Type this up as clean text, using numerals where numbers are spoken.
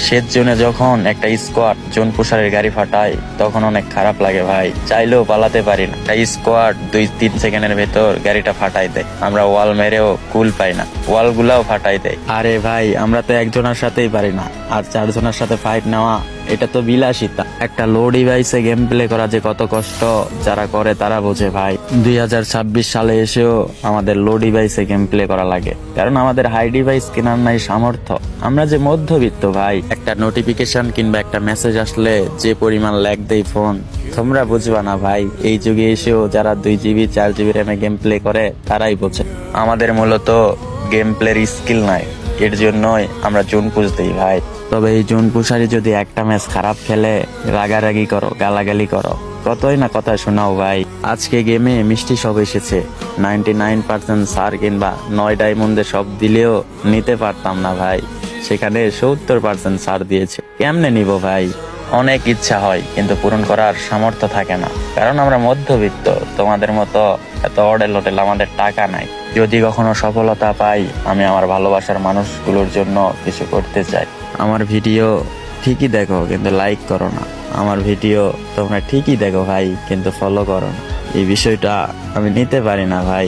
শেষ জোনে যখন একটা স্কোয়াড জোন পুষারের গাড়ি ফাটায় তখন অনেক খারাপ লাগে ভাই, চাইলেও পালাতে পারি না। একটা স্কোয়াড 2-3 সেকেন্ডের ভেতর গাড়িটা ফাটাই দেয়, আমরা ওয়াল মেরেও কুল পাই না, ওয়াল গুলাও ফাটাই দেয়। আরে ভাই আমরা তো একজনের সাথেই পারি না, আর 4 জনের সাথে ফাইট নেওয়া এটা তো বিলাসিতা। একটা লো ডিভাইসে গেম প্লে করা যে কত কষ্ট, যারা করে তারা বোঝে ভাই। 2026 সালে এসেও আমাদের লো ডিভাইসে গেম প্লে করা লাগে, কারণ আমাদের হাই ডিভাইস কেনার নাই সামর্থ্য। আমরা যে মধ্যবিত্ত ভাই, একটা নোটিফিকেশন কিংবা একটা মেসেজ আসলে যে পরিমাণ ল্যাগ দেয় ফোন, তোমরা বুঝবা না ভাই। এই যুগে এসেও যারা 2 GB 4 GB র্যামে গেম প্লে করে তারাই বোঝে। আমাদের মূলত গেম প্লের স্কিল নাই, এর জন্যই আমরা জোন পুশ দিই ভাই। তবে এই জোন পুষারি যদি একটা ম্যাচ খারাপ খেলে রাগারাগি করো, গালাগালি করো, কতই না কথা শোনাও ভাই। আজকে গেমে মিষ্টি সব এসেছে, 99% সার কিংবা 9 ডায়মন্ডে সব দিলেও নিতে পারতাম না ভাই, সেখানে 70% সার দিয়েছে, কেমনে নিব ভাই? অনেক ইচ্ছা হয় কিন্তু পূরণ করার সামর্থ্য থাকে না, কারণ আমরা মধ্যবিত্ত, তোমাদের মতো এত অডেল হোটেল আমাদের টাকা নাই। যদি কখনো সফলতা পাই, আমি আমার ভালোবাসার মানুষগুলোর জন্য কিছু করতে চাই। আমার ভিডিও ঠিকই দেখো কিন্তু লাইক করো না, আমার ভিডিও তোমরা ঠিকই দেখো ভাই কিন্তু ফলো করো না। এই বিষয়টা আমি নিতে পারি না ভাই।